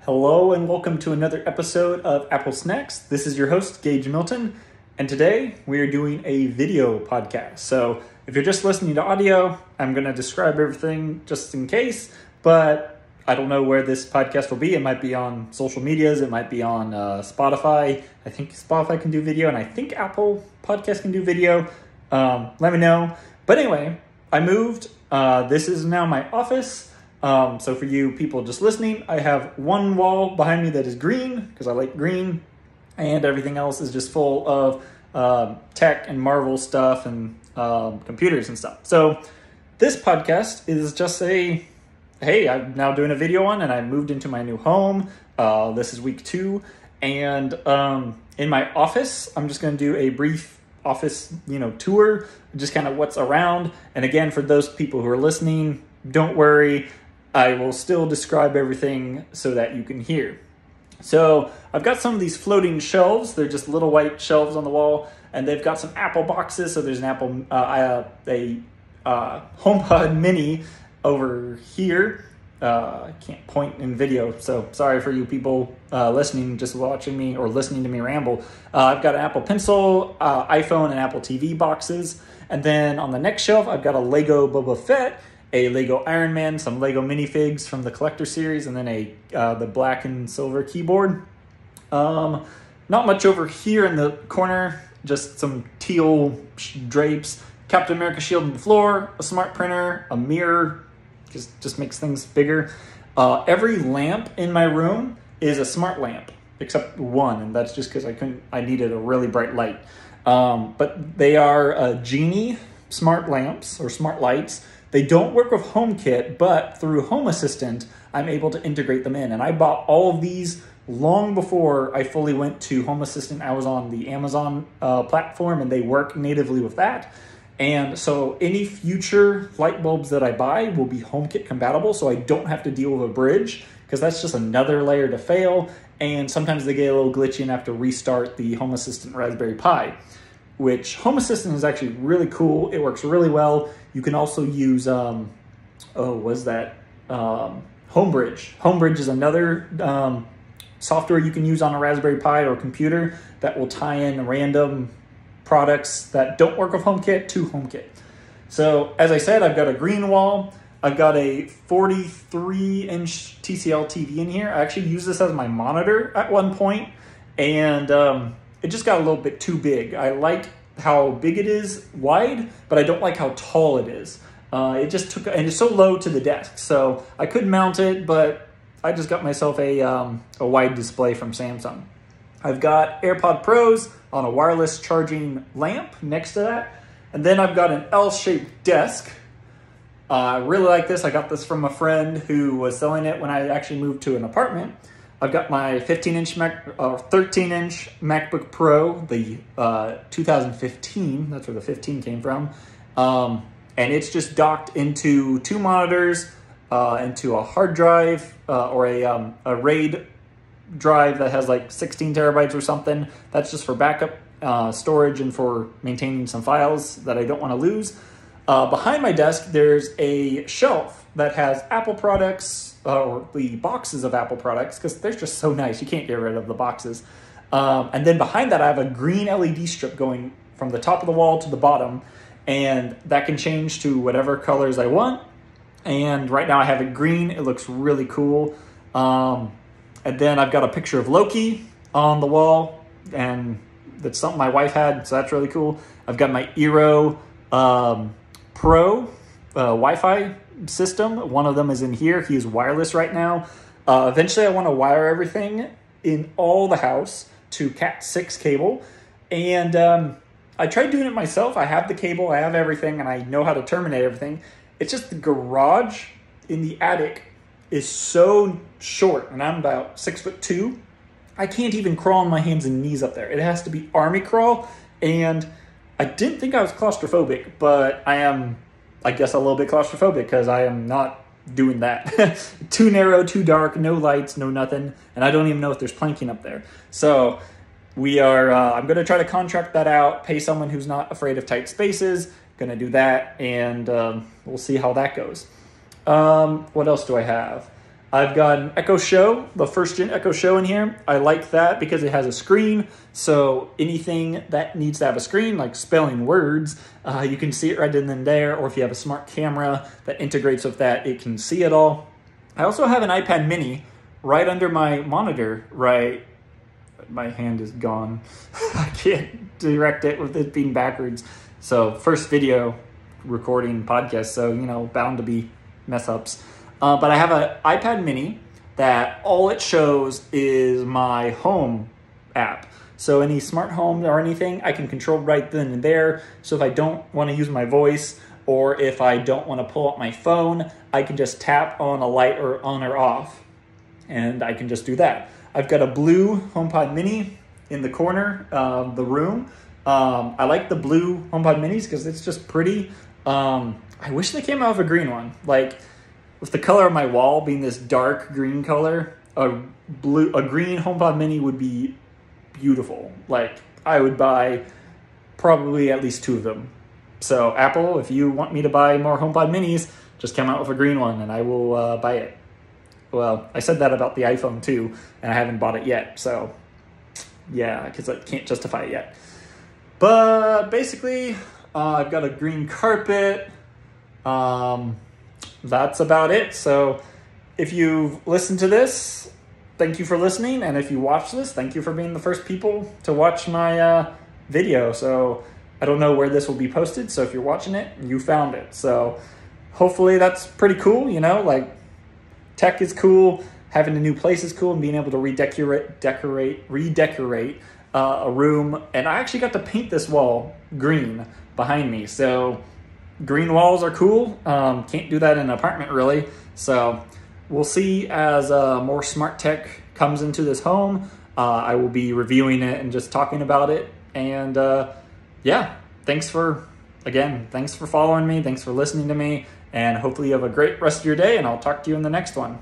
Hello and welcome to another episode of Apple Snacks. This is your host, Gage Milton, and today we are doing a video podcast. So if you're just listening to audio, I'm going to describe everything just in case, but I don't know where this podcast will be. It might be on social medias, it might be on Spotify. I think Spotify can do video, and I think Apple Podcast can do video. Let me know. But anyway, I moved. This is now my office. So for you people just listening, I have one wall behind me that is green because I like green, and everything else is just full of tech and Marvel stuff and computers and stuff. So this podcast is just hey, I'm now doing a video on, and I moved into my new home. This is week 2, and in my office, I'm just going to do a brief office, tour, just kind of what's around. And again, for those people who are listening, don't worry. I will still describe everything so that you can hear. So I've got some of these floating shelves. They're just little white shelves on the wall, and they've got some Apple boxes. So there's an Apple, HomePod Mini over here. I can't point in video, so sorry for you people listening, just watching me or listening to me ramble. I've got an Apple Pencil, iPhone, and Apple TV boxes. And then on the next shelf, I've got a Lego Boba Fett, a Lego Iron Man, some Lego minifigs from the Collector Series, and then the black and silver keyboard. Not much over here in the corner, just some teal drapes, Captain America shield on the floor, a smart printer, a mirror, just makes things bigger. Every lamp in my room is a smart lamp, except one, and that's just because I needed a really bright light. But they are Genie smart lamps or smart lights. They don't work with HomeKit, but through Home Assistant, I'm able to integrate them in. And I bought all of these long before I fully went to Home Assistant. I was on the Amazon platform, and they work natively with that. And so any future light bulbs that I buy will be HomeKit compatible, so I don't have to deal with a bridge, because that's just another layer to fail. And sometimes they get a little glitchy and have to restart the Home Assistant Raspberry Pi, which Home Assistant is actually really cool. It works really well. You can also use, Homebridge. Homebridge is another software you can use on a Raspberry Pi or computer that will tie in random products that don't work with HomeKit to HomeKit. So as I said, I've got a green wall. I've got a 43-inch TCL TV in here. I actually used this as my monitor at one point, and it just got a little bit too big. I like how big it is wide, but I don't like how tall it is. It just took, and it's so low to the desk, so I could mount it, but I just got myself a wide display from Samsung. I've got AirPod Pros on a wireless charging lamp next to that, and then I've got an L-shaped desk. I really like this. I got this from a friend who was selling it when I actually moved to an apartment. I've got my 13-inch 13-inch MacBook Pro, the 2015. That's where the 15 came from. And it's just docked into 2 monitors, into a hard drive or a RAID drive that has like 16 terabytes or something. That's just for backup storage and for maintaining some files that I don't want to lose. Behind my desk, there's a shelf that has Apple products, or the boxes of Apple products, because they're just so nice. You can't get rid of the boxes. And then behind that, I have a green LED strip going from the top of the wall to the bottom, and that can change to whatever colors I want. And right now I have it green. It looks really cool. And then I've got a picture of Loki on the wall, and that's something my wife had, so that's really cool. I've got my Eero Pro Wi-Fi system. One of them is in here. He is wireless right now. Eventually I want to wire everything in all the house to Cat6 cable, and I tried doing it myself. I have the cable, I have everything, and I know how to terminate everything. It's just the garage in the attic is so short, and I'm about 6'2". I can't even crawl on my hands and knees up there. It has to be army crawl, and I didn't think I was claustrophobic, but I am, I guess, a little bit claustrophobic because I am not doing that. Too narrow, too dark, no lights, no nothing, and I don't even know if there's planking up there. So we are, I'm going to try to contract that out, pay someone who's not afraid of tight spaces, going to do that, and we'll see how that goes. What else do I have? I've got an Echo Show, the first gen Echo Show in here. I like that because it has a screen. So anything that needs to have a screen, like spelling words, you can see it right then and there. Or if you have a smart camera that integrates with that, it can see it all. I also have an iPad mini right under my monitor, right? My hand is gone. I can't direct it with it being backwards. So first video recording podcast, so, you know, bound to be mess ups. But I have an iPad mini that all it shows is my home app. So any smart home or anything, I can control right then and there. So if I don't want to use my voice, or if I don't want to pull up my phone, I can just tap on a light or on or off, and I can just do that. I've got a blue HomePod mini in the corner of the room. I like the blue HomePod minis because it's just pretty. I wish they came out with a green one. Like, with the color of my wall being this dark green color, a green HomePod mini would be beautiful. Like, I would buy probably at least 2 of them. So Apple, if you want me to buy more HomePod minis, just come out with a green one and I will buy it. Well, I said that about the iPhone too, and I haven't bought it yet. So yeah, because I can't justify it yet. But basically, I've got a green carpet. That's about it. So if you've listened to this, thank you for listening. And if you watch this, thank you for being the first people to watch my video. So I don't know where this will be posted. So if you're watching it, you found it. So hopefully that's pretty cool. You know, like, tech is cool. Having a new place is cool, and being able to redecorate a room. And I actually got to paint this wall green behind me. So green walls are cool. Can't do that in an apartment really. So we'll see as more smart tech comes into this home. I will be reviewing it and just talking about it. And yeah, thanks for following me. Thanks for listening to me. And hopefully you have a great rest of your day, and I'll talk to you in the next one.